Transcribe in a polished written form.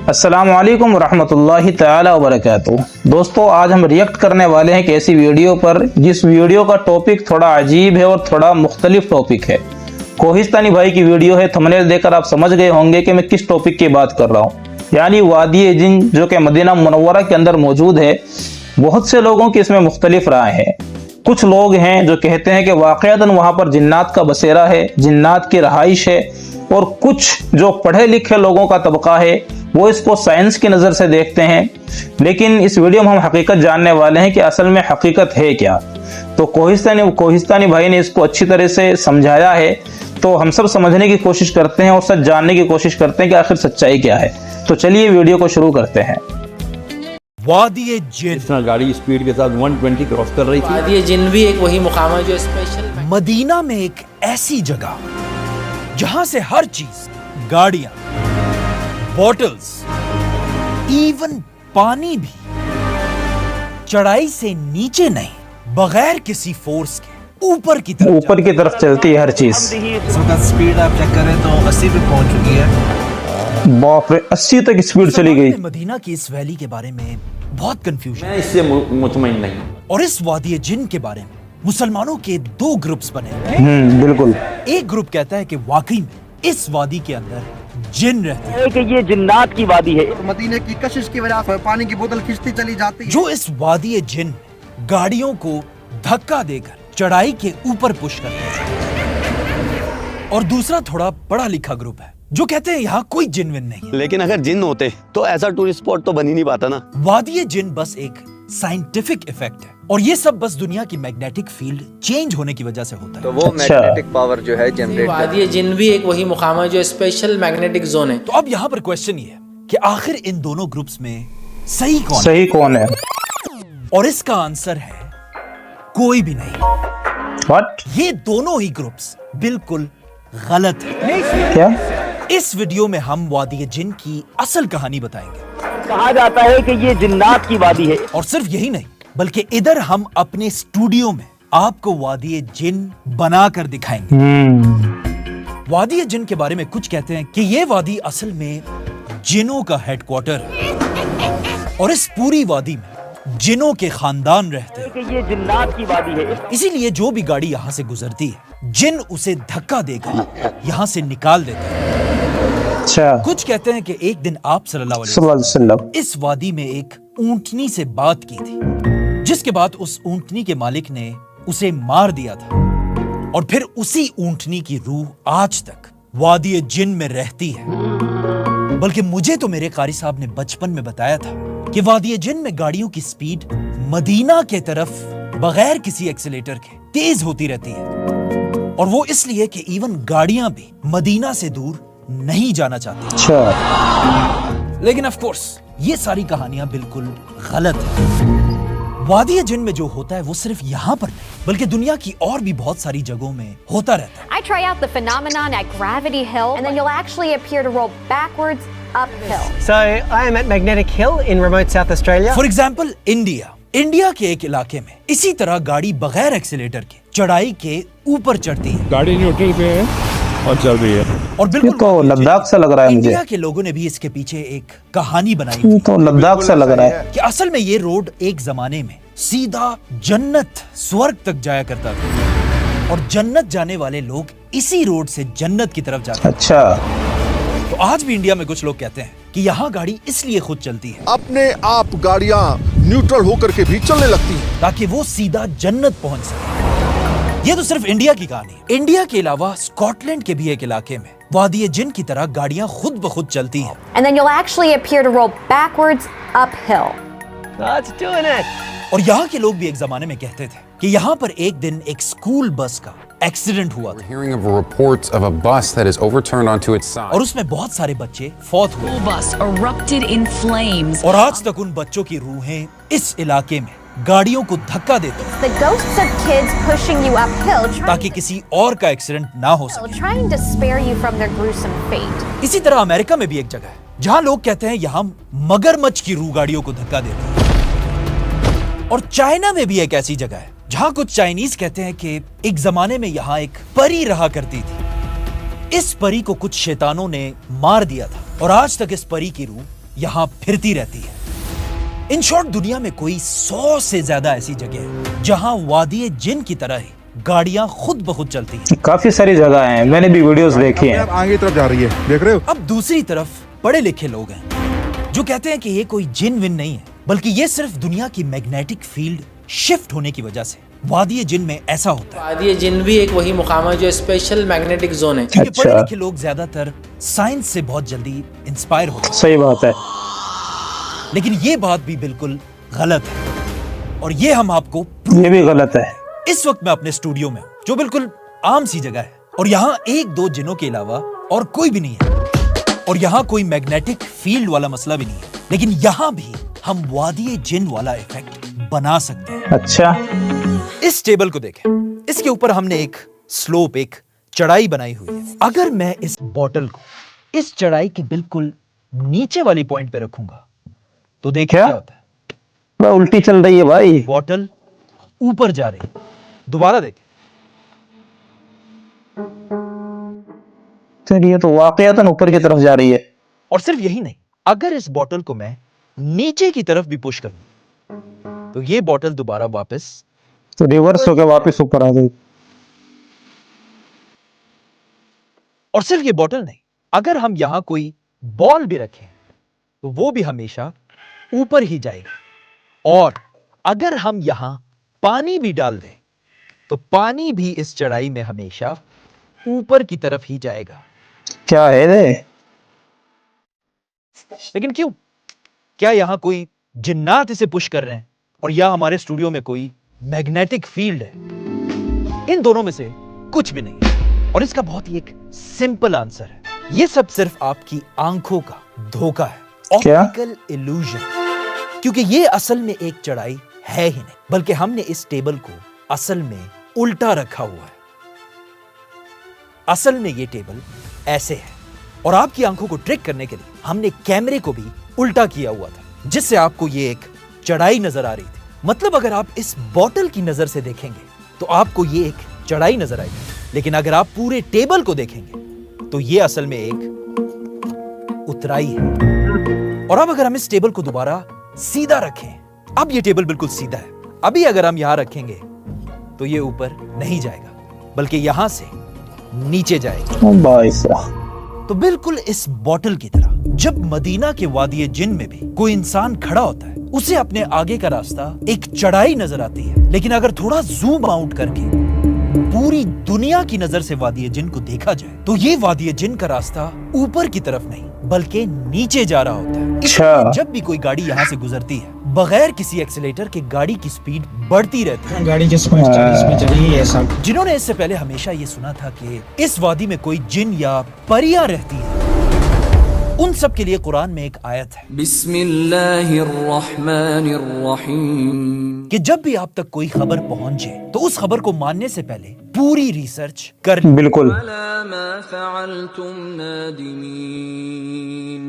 अस्सलाम वालेकुम रहमतुल्लाहि ताला वबरकातुहू। दोस्तों, आज हम रिएक्ट करने वाले हैं एक ऐसी वीडियो पर जिस वीडियो का टॉपिक थोड़ा अजीब है और थोड़ा मुख्तलिफ टॉपिक है। कोहिस्तानी भाई की वीडियो है, थंबनेल देखकर आप समझ गए होंगे कि मैं किस टॉपिक की बात कर रहा हूँ, यानी वादी जिन जो कि मदीना मुनव्वरा के अंदर मौजूद है। बहुत से लोगों की इसमें मुख्तलिफ राय है। कुछ लोग हैं जो कहते हैं कि वाक़अतन वहाँ पर जिन्नात का बसेरा है, जिन्नात की रहाइश है, और कुछ जो पढ़े लिखे लोगों का तबका है वो इसको साइंस की नज़र से देखते हैं। लेकिन इस वीडियो में हम हकीकत जानने वाले हैं कि असल में हकीकत है क्या। तो कोहिस्तानी भाई ने इसको अच्छी तरह से समझाया है, तो हम सब समझने की कोशिश करते हैं और सच जानने की कोशिश करते हैं कि आखिर सच्चाई क्या है। तो चलिए वीडियो को शुरू करते हैं। वादी जिन गाड़ी स्पीड के साथ 120 क्रॉस कर रही थी। वादी जिन भी एक वही मुकाम है जो स्पेशल मदीना में एक ऐसी जगह जहां से हर चीज, गाड़ियां, बॉटल्स, इवन पानी भी चढ़ाई से नीचे नहीं, बगैर किसी फोर्स के ऊपर की तरफ चलती है हर चीज। स्पीड आप चेक करें तो 80 पे पहुंच चुकी है। बाप रे, 80 तक स्पीड चली गई। मदीना की इस वैली के बारे में बहुत कंफ्यूजन मैं इससे मुतमईन नहीं हूं। और इस वादी जिन के बारे में मुसलमानों के दो ग्रुप्स बने। बिल्कुल। एक ग्रुप कहता है कि वाकई में इस वादी के अंदर जिन रहते हैं, कि ये जिन्नात की वादी है। मदीने की कशिश की वजह से पानी की बोतल खिंचती चली जाती है। जो इस वादी जिन गाड़ियों को धक्का देकर चढ़ाई के ऊपर पुश करते हैं। और दूसरा थोड़ा पढ़ा लिखा ग्रुप है जो कहते हैं यहाँ कोई जिन विन नहीं है। लेकिन अगर जिन होते तो ऐसा टूरिस्ट स्पॉट तो बन ही नहीं पाता ना। वादी जिन बस एक साइंटिफिक इफेक्ट है, और ये सब बस दुनिया की मैग्नेटिक फील्ड चेंज होने की वजह से होता है। तो वो मैग्नेटिक पावर जो है जनरेट वादी जिन भी एक वही मुकाम है जो स्पेशल मैग्नेटिक जोन है। तो अब यहाँ पर क्वेश्चन ये है कि आखिर इन दोनों ग्रुप्स में सही कौन है? और इसका आंसर है कोई भी नहीं। व्हाट? ये दोनों ही ग्रुप्स बिल्कुल गलत है। क्या? इस वीडियो में हम वादी जिन की असल कहानी बताएंगे। कहा जाता है कि ये जिन्नात की वादी है। और सिर्फ यही नहीं, बल्कि इधर हम अपने स्टूडियो में आपको वादी जिन बनाकर दिखाएंगे। वादी जिन के बारे में कुछ कहते हैं कि ये वादी असल में जिनों का हेडक्वार्टर है, और इस पूरी वादी में जिनों के खानदान रहते हैं। कि ये जिन्नात की वादी है। इसीलिए जो भी गाड़ी यहाँ से गुजरती है, जिन उसे धक्का देकर यहाँ से निकाल देता है। अच्छा। कुछ कहते हैं कि एक दिन आप सल्लल्लाहु अलैहि वसल्लम इस वादी में एक ऊंटनी से बात की थी, जिसके बाद उस ऊंटनी के मालिक ने उसे मार दिया था। और फिर उसी ऊंटनी की रूह आज तक वादी जिन में रहती है। बल्कि मुझे तो मेरे कारी साहब ने बचपन में बताया था कि वादी जिन में गाड़ियों की स्पीड मदीना के तरफ बगैर किसी एक्सीलेटर के तेज होती रहती है, और वो इसलिए कि इवन गाड़ियां भी मदीना से दूर नहीं जाना चाहती। अच्छा। लेकिन ऑफ कोर्स ये सारी कहानियां बिल्कुल गलत है। वादी जिन में जो होता है वो सिर्फ यहाँ पर नहीं, बल्कि दुनिया की और भी बहुत सारी जगहों में होता रहता है। I try out the phenomenon at Gravity Hill, and then you'll actually appear to roll backwards uphill. So I am at Magnetic Hill in remote South Australia. For example India के एक इलाके में इसी तरह गाड़ी बगैर एक्सीलेटर के चढ़ाई के ऊपर चढ़ती है। गाड़ी न्यूट्रल पे है और चल रही है। और बिल्कुल तो लद्दाख सा लग रहा है मुझे। इंडिया के लोगों ने भी इसके पीछे एक कहानी बनाई थी। तो लद्दाख सा लग रहा है कि असल में ये रोड एक जमाने में सीधा जन्नत, स्वर्ग तक जाया करता था, और जन्नत जाने वाले लोग इसी रोड से जन्नत की तरफ जाते। अच्छा। तो आज भी इंडिया में कुछ लोग कहते हैं कि यहाँ गाड़ी इसलिए खुद चलती है, अपने आप गाड़ियां न्यूट्रल होकर के भी चलने लगती हैं, ताकि वो सीधा जन्नत पहुंच सके। ये तो सिर्फ इंडिया की कहानी है। इंडिया के अलावा स्कॉटलैंड के भी एक इलाके में वादी जिन की तरह गाड़ियां खुद ब खुद चलती हैं। And then you'll actually appear to roll backwards uphill. That's doing it. और यहाँ के लोग भी एक जमाने में कहते थे कि यहाँ पर एक दिन एक स्कूल बस का एक्सीडेंट हुआ था, Hearing of reports of a bus that is overturned onto its side. और उसमें बहुत सारे बच्चे फौत हुए। bus erupted in flames. और आज तक उन बच्चों की रूहें इस इलाके में गाड़ियों को धक्का देती हैं, The ghosts of kids pushing you uphill, ताकि किसी और का एक्सीडेंट ना हो सके। trying to spare you from their gruesome fate. इसी तरह अमेरिका में भी एक जगह है जहाँ लोग कहते हैं यहाँ मगरमच्छ की रूह गाड़ियों को धक्का देती है। और चाइना में भी एक ऐसी जगह है जहाँ कुछ चाइनीज कहते हैं कि एक जमाने में यहाँ एक परी रहा करती थी। इस परी को कुछ शैतानों ने मार दिया था اور آج تک اس پری کی روح یہاں پھرتی رہتی ہے. ان شارٹ دنیا میں کوئی 100 سے زیادہ ایسی جگہ ہیں جہاں وادی جن کی طرح ہی گاڑیاں خود بخود چلتی ہیں. کافی ساری جگہ ہیں, میں نے بھی ویڈیوز دیکھی ہیں. آگے طرف جا رہی ہے, دیکھ رہے ہو. اب دوسری طرف پڑھے لکھے لوگ ہیں جو کہتے ہیں کہ یہ کوئی جن ون نہیں ہے, بلکہ یہ صرف دنیا کی میگنیٹک فیلڈ شفٹ ہونے کی وجہ سے وادی جن میں ایسا ہوتا ہے. وادی جن بھی ایک وہی مقام ہے جو اسپیشل میگنیٹک زون ہے. کیونکہ پڑھے لکھے لوگ زیادہ تر سائنس سے بہت جلدی انسپائر ہوتے ہیں. صحیح بات ہے, لیکن یہ بات بھی بالکل غلط ہے, اور یہ ہم آپ کو یہ بھی غلط ہے. اس وقت میں اپنے اسٹوڈیو میں ہوں جو بالکل عام سی جگہ ہے, اور یہاں 1-2 جنوں کے علاوہ اور کوئی بھی نہیں ہے, اور یہاں کوئی میگنیٹک فیلڈ والا مسئلہ بھی نہیں ہے, لیکن یہاں بھی ہم وادی جن والا ایفیکٹ بنا سکتے ہیں. اچھا, اس ٹیبل کو دیکھیں, اس کے اوپر ہم نے ایک سلوپ, ایک چڑھائی بنائی ہوئی ہے. اگر میں اس بوٹل کو اس چڑھائی کے بالکل نیچے والی پوائنٹ پہ رکھوں گا تو دیکھیں کیا ہوتا ہے. الٹی چل رہی ہے بھائی. بوٹل اوپر جا رہی ہے. دوبارہ دیکھیں, یہ تو واقعتاً اوپر کی طرف جا رہی ہے. اور صرف یہی نہیں, اگر اس بوٹل کو میں نیچے کی طرف بھی پش کروں تو یہ بوٹل دوبارہ واپس تو ریورس ہو کے واپس اوپر آ گئی. اور صرف یہ بوٹل نہیں, اگر ہم یہاں کوئی بال بھی رکھیں تو وہ بھی ہمیشہ اوپر ہی جائے گا. اور اگر ہم یہاں پانی بھی ڈال دیں تو پانی بھی اس چڑھائی میں ہمیشہ اوپر کی طرف ہی جائے گا. کیا ہے رے؟ لیکن کیوں؟ کیا یہاں کوئی جنات اسے پش کر رہے ہیں اور یا ہمارے اسٹوڈیو میں کوئی میگنیٹک فیلڈ ہے؟ ان دونوں میں سے کچھ بھی نہیں, اور اس کا بہت ہی ایک سمپل آنسر ہے. یہ سب صرف آپ کی آنکھوں کا دھوکہ ہے, آپٹیکل ایلوژن. کیونکہ یہ اصل میں ایک چڑھائی ہے ہی نہیں, بلکہ ہم نے اس ٹیبل کو اصل میں الٹا رکھا ہوا ہے. اصل میں یہ ٹیبل ایسے ہے, اور آپ کی آنکھوں کو ٹرک کرنے کے لیے ہم نے کیمرے کو بھی الٹا کیا ہوا تھا, جس سے آپ کو یہ ایک چڑھائی نظر آ رہی تھی. مطلب اگر آپ اس بوٹل کی نظر سے دیکھیں گے تو آپ کو یہ ایک چڑھائی نظر آئے گی, لیکن اگر آپ پورے ٹیبل کو دیکھیں گے تو یہ اصل میں ایک اترائی ہے. اور اب اگر ہم اس ٹیبل کو دوبارہ سیدھا رکھیں, اب یہ ٹیبل بالکل سیدھا ہے. ابھی اگر ہم یہاں رکھیں گے تو یہ اوپر نہیں جائے گا, بلکہ یہاں سے نیچے جائے گا. تو بالکل اس بوٹل کی طرح جب مدینہ کے وادی جن میں بھی کوئی انسان کھڑا ہوتا ہے, اسے اپنے آگے کا راستہ ایک چڑھائی نظر آتی ہے, لیکن اگر تھوڑا زوم آؤٹ کر کے پوری دنیا کی نظر سے وادی جن کو دیکھا جائے تو یہ وادی جن کا راستہ اوپر کی طرف نہیں بلکہ نیچے جا رہا ہوتا ہے. اس لیے جب بھی کوئی گاڑی یہاں سے گزرتی ہے, بغیر کسی ایکسیلیٹر کے گاڑی کی سپیڈ بڑھتی رہتی ہے. گاڑی جس 40 پہ چلی ہے سب. جنہوں نے اس سے پہلے ہمیشہ یہ سنا تھا کہ اس وادی میں کوئی جن یا پریاں رہتی ہیں, ان سب کے لیے قرآن میں ایک آیت ہے, بسم اللہ الرحمن الرحیم, کہ جب بھی آپ تک کوئی خبر پہنچے تو اس خبر کو ماننے سے پہلے پوری ریسرچ کر لیں. بالکل. وَلَا مَا فَعَلْتُمْ نَادِمِينَ.